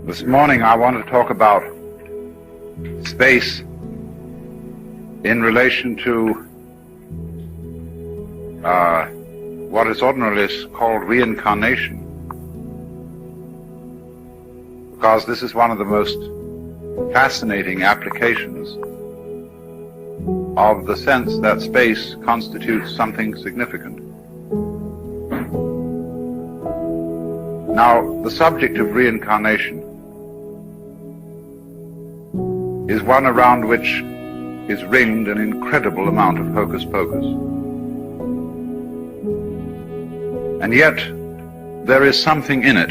This morning I want to talk about space in relation to what is ordinarily called reincarnation, because this is one of the most fascinating applications of the sense that space constitutes something significant. Now, the subject of reincarnation is one around which is ringed an incredible amount of hocus pocus. And yet, there is something in it.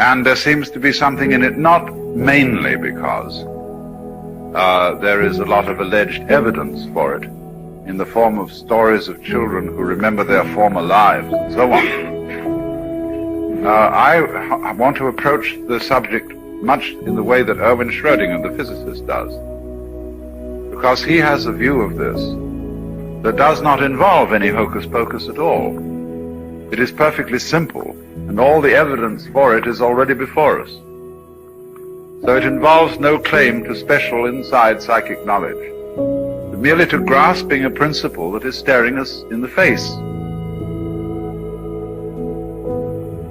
And there seems to be something in it not mainly because there is a lot of alleged evidence for it in the form of stories of children who remember their former lives and so on. I want to approach the subject much in the way that Erwin Schrödinger, the physicist, does, because he has a view of this that does not involve any hocus pocus at all. It is perfectly simple, and all the evidence for it is already before us. So it involves no claim to special inside psychic knowledge, but merely to grasping a principle that is staring us in the face.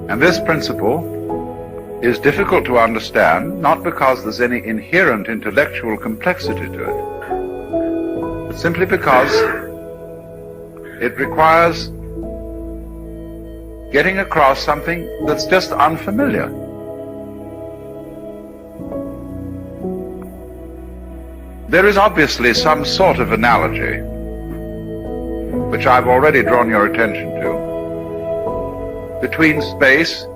And this principle is difficult to understand, not because there's any inherent intellectual complexity to it, but simply because it requires getting across something that's just unfamiliar. There is obviously some sort of analogy, which I've already drawn your attention to, between space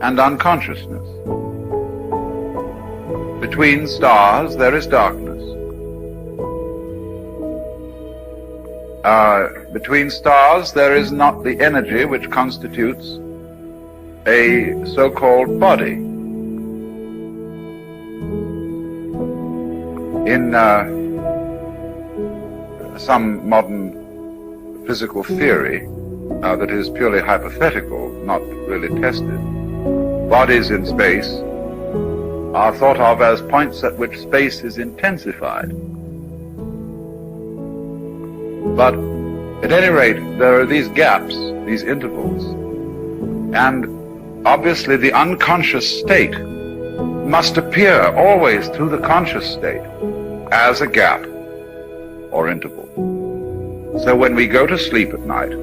and unconsciousness. Between stars there is darkness. Between stars there is not the energy which constitutes a so-called body. In some modern physical theory that is purely hypothetical, not really tested, bodies in space are thought of as points at which space is intensified. But at any rate, there are these gaps, these intervals, and obviously the unconscious state must appear always through the conscious state as a gap or interval. So when we go to sleep at night,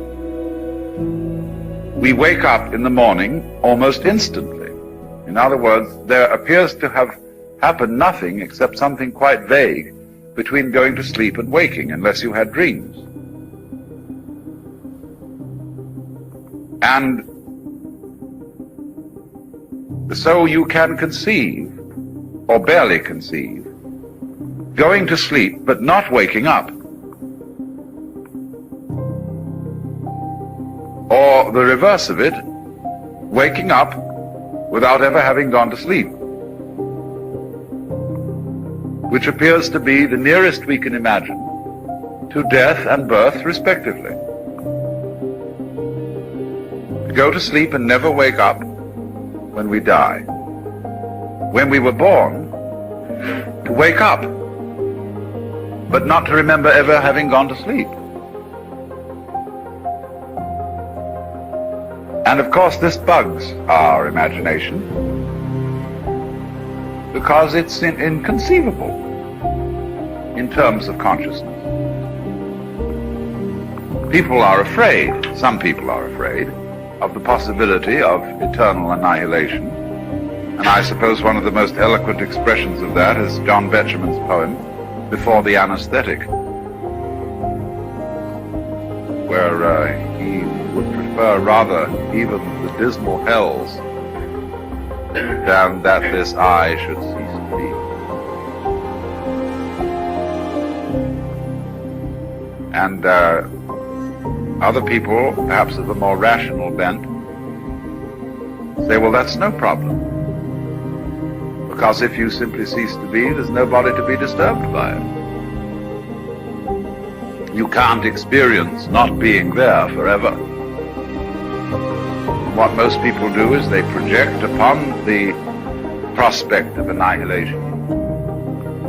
we wake up in the morning almost instantly. In other words, there appears to have happened nothing except something quite vague between going to sleep and waking, unless you had dreams. And so you can conceive, or barely conceive, going to sleep but not waking up. Or the reverse of it, waking up without ever having gone to sleep, which appears to be the nearest we can imagine to death and birth respectively. To go to sleep and never wake up when we die. When we were born, to wake up, but not to remember ever having gone to sleep. And of course this bugs our imagination, because it's inconceivable in terms of consciousness. People are afraid, some people are afraid, of the possibility of eternal annihilation. And I suppose one of the most eloquent expressions of that is John Betjeman's poem, Before the Anesthetic, where he would prefer rather even the dismal hells than that this eye should cease to be. And other people, perhaps of a more rational bent, say, well, that's no problem, because if you simply cease to be, there's nobody to be disturbed by it. You can't experience not being there forever. what most people do is they project upon the prospect of annihilation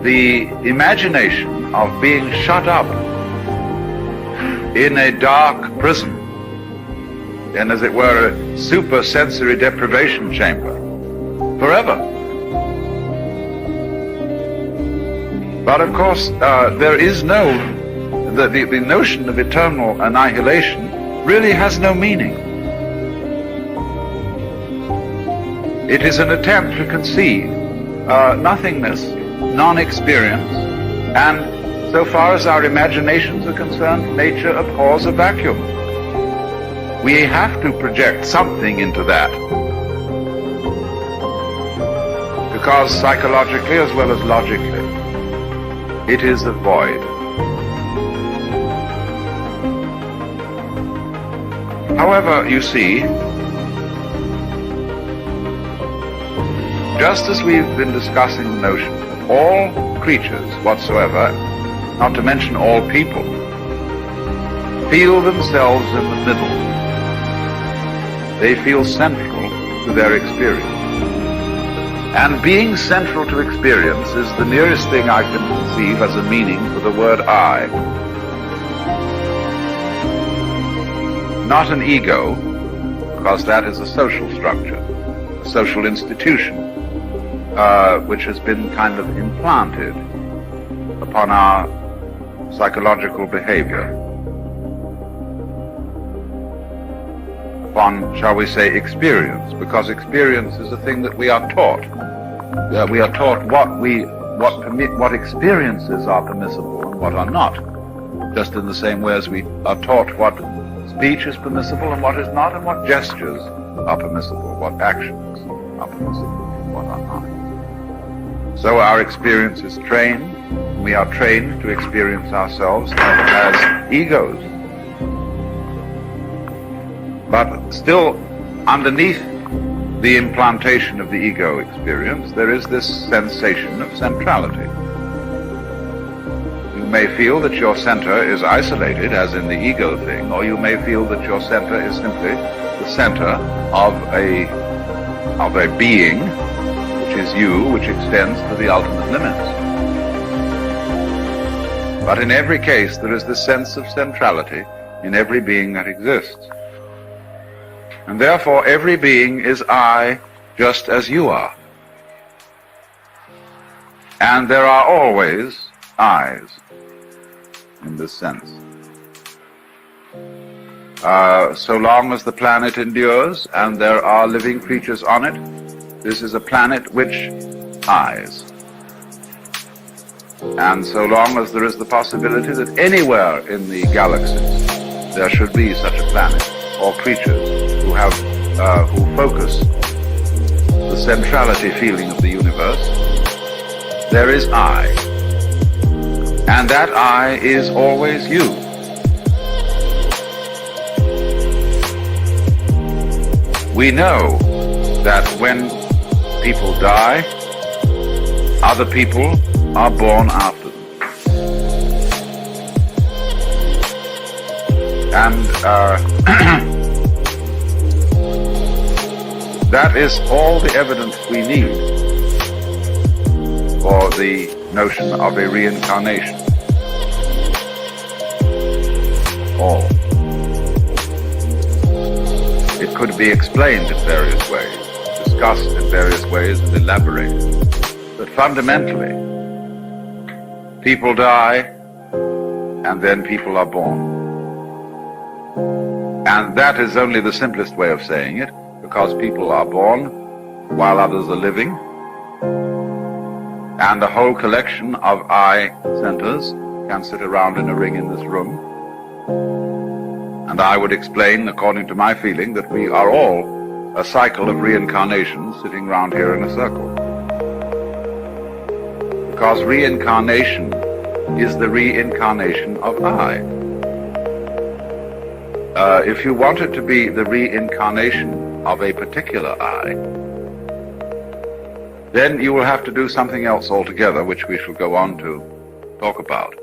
the imagination of being shut up in a dark prison, in, as it were, a super sensory deprivation chamber forever. But of course, there is no, the notion of eternal annihilation really has no meaning. It is an attempt to conceive nothingness, non-experience, and so far as our imaginations are concerned, nature abhors a vacuum. We have to project something into that, because psychologically as well as logically, it is a void. However, you see, just as we've been discussing the notion of all creatures whatsoever, not to mention all people, feel themselves in the middle. They feel central to their experience. And being central to experience is the nearest thing I can conceive as a meaning for the word I. Not an ego, because that is a social structure, a social institution, which has been kind of implanted upon our psychological behavior, upon, shall we say, experience, because experience is a thing that we are taught. We are taught what experiences are permissible and what are not, just in the same way as we are taught what speech is permissible and what is not, and what gestures are permissible, what actions are permissible and what are not. So our experience is trained. We are trained to experience ourselves as egos. But still, underneath the implantation of the ego experience, there is this sensation of centrality. You may feel that your center is isolated, as in the ego thing, or you may feel that your center is simply the center of a being, which is you, which extends to the ultimate limits. But in every case, there is this sense of centrality in every being that exists. And therefore, every being is I, just as you are. And there are always I's in this sense. So long as the planet endures and there are living creatures on it, this is a planet which I's. And so long as there is the possibility that anywhere in the galaxies there should be such a planet, or creatures who focus the centrality feeling of the universe, there is I. And that I is always you. We know that when people die, other people are born after them. And that is all the evidence we need for the notion of a reincarnation. All. It could be explained in various ways, discussed in various ways, and elaborated. But fundamentally, people die, and then people are born. And that is only the simplest way of saying it, because people are born while others are living, and a whole collection of I centers can sit around in a ring in this room. And I would explain, according to my feeling, that we are all a cycle of reincarnation sitting round here in a circle. Because reincarnation is the reincarnation of I. If you want it to be the reincarnation of a particular I, then you will have to do something else altogether, which we shall go on to talk about.